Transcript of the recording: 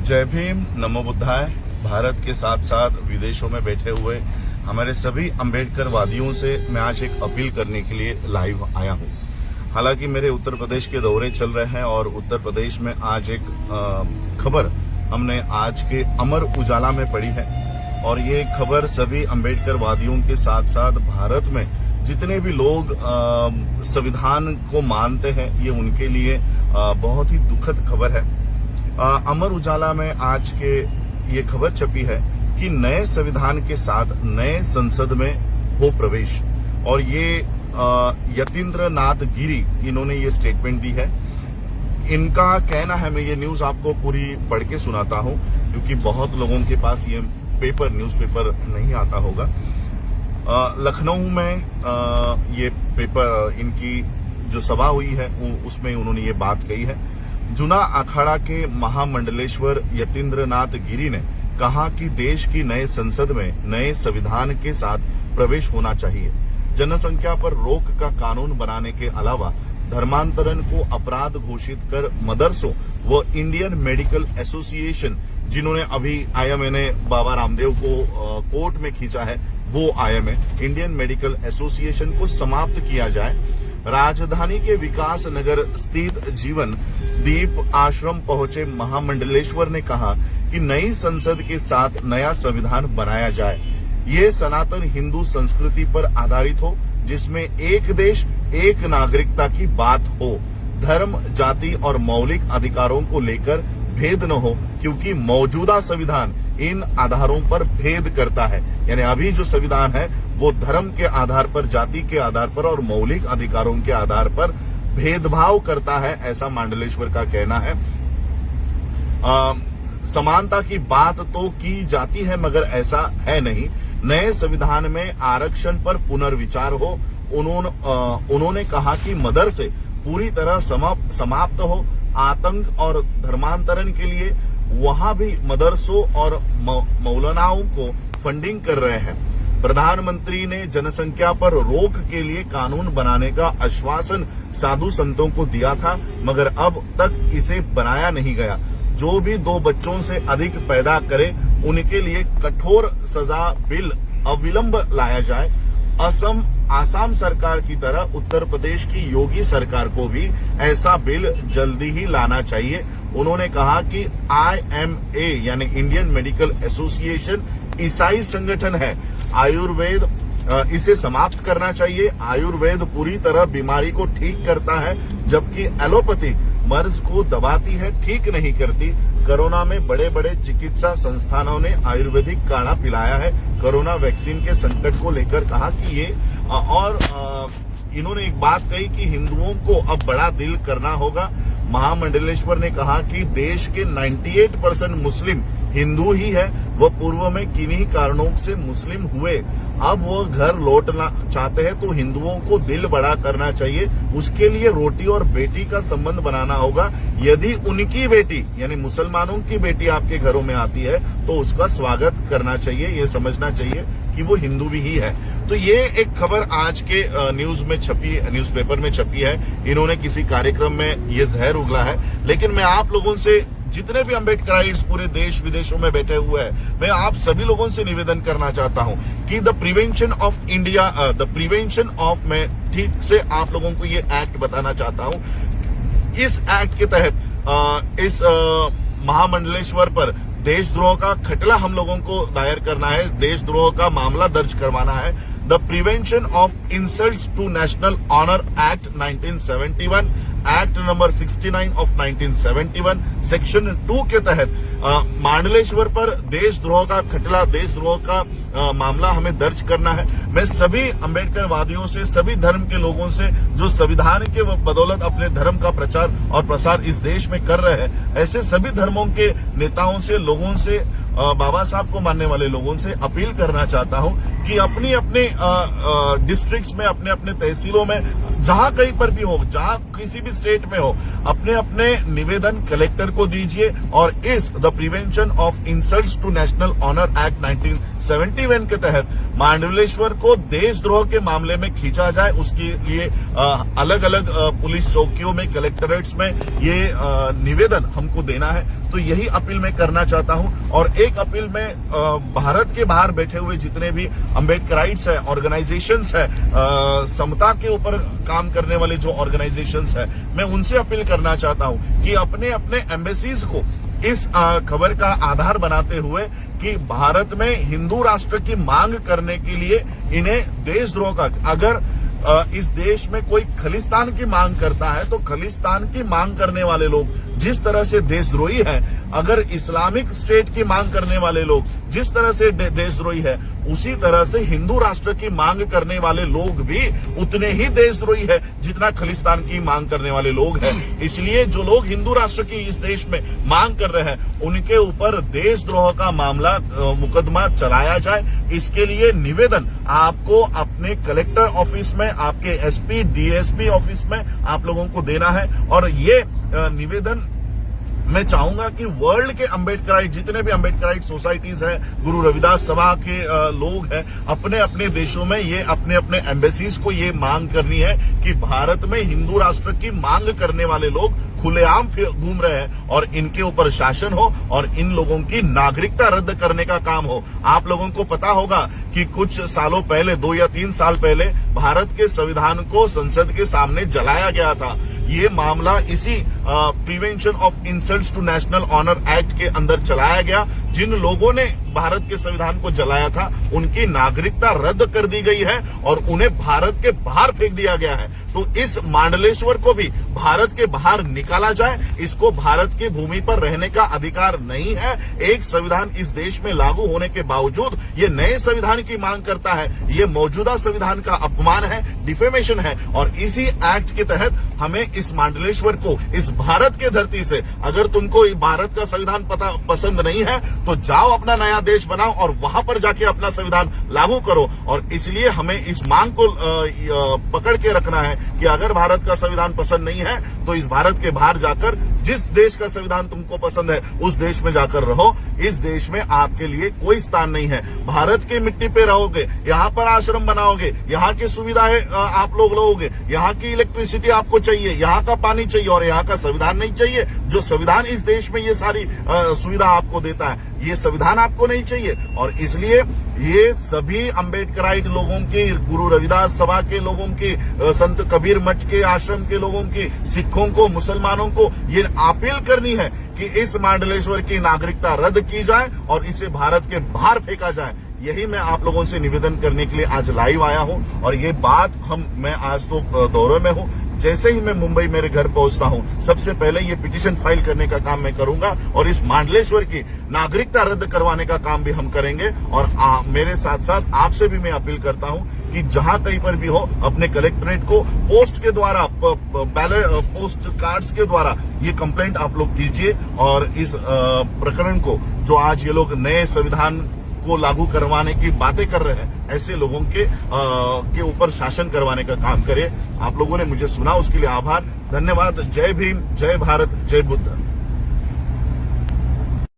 जय भीम, नमो बुद्धाय। भारत के साथ साथ विदेशों में बैठे हुए हमारे सभी अम्बेडकर वादियों से मैं आज एक अपील करने के लिए लाइव आया हूं। हालांकि मेरे उत्तर प्रदेश के दौरे चल रहे हैं और उत्तर प्रदेश में आज एक खबर हमने आज के अमर उजाला में पढ़ी है और ये खबर सभी अम्बेडकर वादियों के साथ साथ भारत में जितने भी लोग संविधान को मानते हैं ये उनके लिए बहुत ही दुखद खबर है। अमर उजाला में आज के ये खबर छपी है कि नए संविधान के साथ नए संसद में हो प्रवेश, और ये यतीन्द्र नाथ गिरी इन्होंने ये स्टेटमेंट दी है। इनका कहना है, मैं ये न्यूज आपको पूरी पढ़ के सुनाता हूं क्योंकि बहुत लोगों के पास ये न्यूज़पेपर नहीं आता होगा। लखनऊ में ये पेपर इनकी जो सभा हुई है उसमें उन्होंने ये बात कही है। जुना अखाड़ा के महामंडलेश्वर यतीन्द्र नाथ गिरी ने कहा कि देश की नए संसद में नए संविधान के साथ प्रवेश होना चाहिए। जनसंख्या पर रोक का कानून बनाने के अलावा धर्मांतरण को अपराध घोषित कर मदरसों व इंडियन मेडिकल एसोसिएशन, जिन्होंने अभी आईएमए बाबा रामदेव को कोर्ट में खींचा है, वो आईएमए इंडियन मेडिकल एसोसिएशन को समाप्त किया जाए। राजधानी के विकास नगर स्थित जीवन दीप आश्रम पहुंचे महामंडलेश्वर ने कहा कि नई संसद के साथ नया संविधान बनाया जाए। ये सनातन हिंदू संस्कृति पर आधारित हो, जिसमें एक देश एक नागरिकता की बात हो, धर्म, जाति और मौलिक अधिकारों को लेकर भेद न हो, क्योंकि मौजूदा संविधान इन आधारों पर भेद करता है। यानी अभी जो संविधान है वो धर्म के आधार पर, जाति के आधार पर और मौलिक अधिकारों के आधार पर भेदभाव करता है, ऐसा मंडलेश्वर का कहना है। समानता की बात तो की जाती है मगर ऐसा है नहीं। नए संविधान में आरक्षण पर पुनर्विचार हो। उन्होंने कहा कि मदरसे पूरी तरह समाप्त हो। आतंक और धर्मांतरण के लिए वहां भी मदरसों और मौलानाओं को फंडिंग कर रहे हैं। प्रधानमंत्री ने जनसंख्या पर रोक के लिए कानून बनाने का आश्वासन साधु संतों को दिया था, मगर अब तक इसे बनाया नहीं गया। जो भी 2 बच्चों से अधिक पैदा करे उनके लिए कठोर सजा बिल अविलंब लाया जाए। आसाम सरकार की तरह उत्तर प्रदेश की योगी सरकार को भी ऐसा बिल जल्दी ही लाना चाहिए। उन्होंने कहा कि IMA यानी इंडियन मेडिकल एसोसिएशन ईसाई संगठन है। आयुर्वेद इसे समाप्त करना चाहिए। आयुर्वेद पूरी तरह बीमारी को ठीक करता है, जबकि एलोपैथी मर्ज को दबाती है, ठीक नहीं करती। कोरोना में बड़े बड़े चिकित्सा संस्थानों ने आयुर्वेदिक काढ़ा पिलाया है। कोरोना वैक्सीन के संकट को लेकर कहा कि ये और इन्होंने एक बात कही कि हिंदुओं को अब बड़ा दिल करना होगा। महामंडलेश्वर ने कहा कि देश के 98% मुस्लिम हिंदू ही है। वह पूर्व में किन्हीं कारणों से मुस्लिम हुए, अब वो घर लौटना चाहते हैं, तो हिंदुओं को दिल बड़ा करना चाहिए। उसके लिए रोटी और बेटी का संबंध बनाना होगा। यदि उनकी बेटी यानी मुसलमानों की बेटी आपके घरों में आती है तो उसका स्वागत करना चाहिए। ये समझना चाहिए कि वो हिंदू भी ही है। तो ये एक खबर आज के न्यूज़पेपर में छपी है। इन्होंने किसी कार्यक्रम में ये जहर उगला है। लेकिन मैं आप लोगों से, जितने भी अम्बेडकराइट्स पूरे देश विदेशों में बैठे हुए हैं, मैं आप सभी लोगों से निवेदन करना चाहता हूं कि द प्रिवेंशन ऑफ मैं ठीक से आप लोगों को ये एक्ट बताना चाहता हूं। इस एक्ट के तहत इस महामंडलेश्वर पर देशद्रोह का खटला हम लोगों को दायर करना है, देशद्रोह का मामला दर्ज करवाना है। The prevention of insults to national honour act 1971, act number 69 of 1971 section 2 के तहत मंडलेश्वर पर देशद्रोह का खटला, देशद्रोह का मामला हमें दर्ज करना है। मैं सभी अम्बेडकर वादियों से, सभी धर्म के लोगों से जो संविधान के बदौलत अपने धर्म का प्रचार और प्रसार इस देश में कर रहे हैं, ऐसे सभी धर्मों के नेताओं से, लोगों से, बाबा साहब को मानने वाले लोगों से अपील करना चाहता हूं कि अपनी अपने डिस्ट्रिक्ट्स में, अपने अपने तहसीलों में जहां कहीं पर भी हो, जहां किसी भी स्टेट में हो, अपने अपने निवेदन कलेक्टर को दीजिए और इस the prevention of insults to national honour act 1971 के तहत मांडलेश्वर को देशद्रोह के मामले में खींचा जाए। उसके लिए अलग अलग पुलिस चौकियों में, कलेक्टरेट्स में ये निवेदन हमको देना है। तो यही अपील मैं करना चाहता हूं। और एक अपील में भारत के बाहर बैठे हुए जितने भी अम्बेडकराइट्स है, ऑर्गेनाइजेशंस है, समता के ऊपर काम करने वाले जो ऑर्गेनाइजेशंस है, मैं उनसे अपील करना चाहता हूं कि अपने अपने एम्बेसीज को इस खबर का आधार बनाते हुए कि भारत में हिंदू राष्ट्र की मांग करने के लिए इन्हें देशद्रोह का, अगर इस देश में कोई खलिस्तान की मांग करता है तो खलिस्तान की मांग करने वाले लोग जिस तरह से देशद्रोही है, अगर इस्लामिक स्टेट की मांग करने वाले लोग जिस तरह से देशद्रोही है, उसी तरह से हिंदू राष्ट्र की मांग करने वाले लोग भी उतने ही देशद्रोही है जितना खलिस्तान की मांग करने वाले लोग हैं। इसलिए जो लोग हिंदू राष्ट्र की इस देश में मांग कर रहे हैं, उनके ऊपर देशद्रोह का मामला, मुकदमा चलाया जाए। इसके लिए निवेदन आपको अपने कलेक्टर ऑफिस में, आपके एसपी, डीएसपी ऑफिस में आप लोगों को देना है। और ये निवेदन मैं चाहूंगा कि वर्ल्ड के अम्बेडकराइट, जितने भी अम्बेडकराइट सोसाइटीज है, गुरु रविदास सभा के लोग हैं, अपने अपने देशों में ये अपने अपने एम्बेसीज को ये मांग करनी है कि भारत में हिंदू राष्ट्र की मांग करने वाले लोग खुलेआम घूम रहे हैं और इनके ऊपर शासन हो और इन लोगों की नागरिकता रद्द करने का काम हो। आप लोगों को पता होगा कि कुछ सालों पहले, 2 या 3 साल पहले, भारत के संविधान को संसद के सामने जलाया गया था। ये मामला इसी prevention of insults to national honour act के अंदर चलाया गया। जिन लोगों ने भारत के संविधान को जलाया था, उनकी नागरिकता रद्द कर दी गई है और उन्हें भारत के बाहर फेंक दिया गया है। तो इस मांडलेश्वर को भी भारत के बाहर निकाला जाए। इसको भारत की भूमि पर रहने का अधिकार नहीं है। एक संविधान इस देश में लागू होने के बावजूद ये नए संविधान की मांग करता है। ये मौजूदा संविधान का अपमान है, डिफेमेशन है। और इसी एक्ट के तहत हमें इस मांडलेश्वर को, इस भारत के धरती से, अगर तुमको भारत का संविधान पसंद नहीं है तो जाओ अपना नया देश बनाओ और वहां पर जाके अपना संविधान लागू करो। और इसलिए हमें इस मांग को पकड़ के रखना है कि अगर भारत का संविधान पसंद नहीं है तो इस भारत के बाहर जाकर जिस देश का संविधान तुमको पसंद है उस देश में जाकर रहो। इस देश में आपके लिए कोई स्थान नहीं है। भारत की मिट्टी पे रहोगे, यहाँ पर आश्रम बनाओगे, यहाँ की सुविधाएं आप लोग लोगे, यहाँ की इलेक्ट्रिसिटी आपको चाहिए, यहाँ का पानी चाहिए और यहाँ का संविधान नहीं चाहिए। जो संविधान इस देश में ये सारी सुविधा आपको देता है, ये संविधान आपको नहीं चाहिए। और इसलिए ये सभी अम्बेडकराइट लोगों की, गुरु रविदास सभा के लोगों की, संत कबीर मठ के आश्रम के लोगों की, सिखों को, मुसलमानों को ये अपील करनी है कि इस मांडलेश्वर की नागरिकता रद्द की जाए और इसे भारत के बाहर फेंका जाए। यही मैं आप लोगों से निवेदन करने के लिए आज लाइव आया हूं। और ये बात मैं आज तो दौरे में हूं। जैसे ही मैं मुंबई मेरे घर पहुंचता हूं, सबसे पहले ये पिटीशन फाइल करने का काम मैं करूंगा और इस मांडलेश्वर की नागरिकता रद्द करवाने का काम भी हम करेंगे। और मेरे साथ साथ आपसे भी मैं अपील करता हूं कि जहां कहीं पर भी हो, अपने कलेक्ट्रेट को पोस्ट के द्वारा, पोस्ट कार्ड्स के द्वारा ये कंप्लेंट आप लोग कीजिए और इस प्रकरण को, जो आज ये लोग नए संविधान को लागू करवाने की बातें कर रहे हैं, ऐसे लोगों के ऊपर शासन करवाने का काम करें। आप लोगों ने मुझे सुना, उसके लिए आभार, धन्यवाद। जय भीम, जय भारत, जय बुद्ध।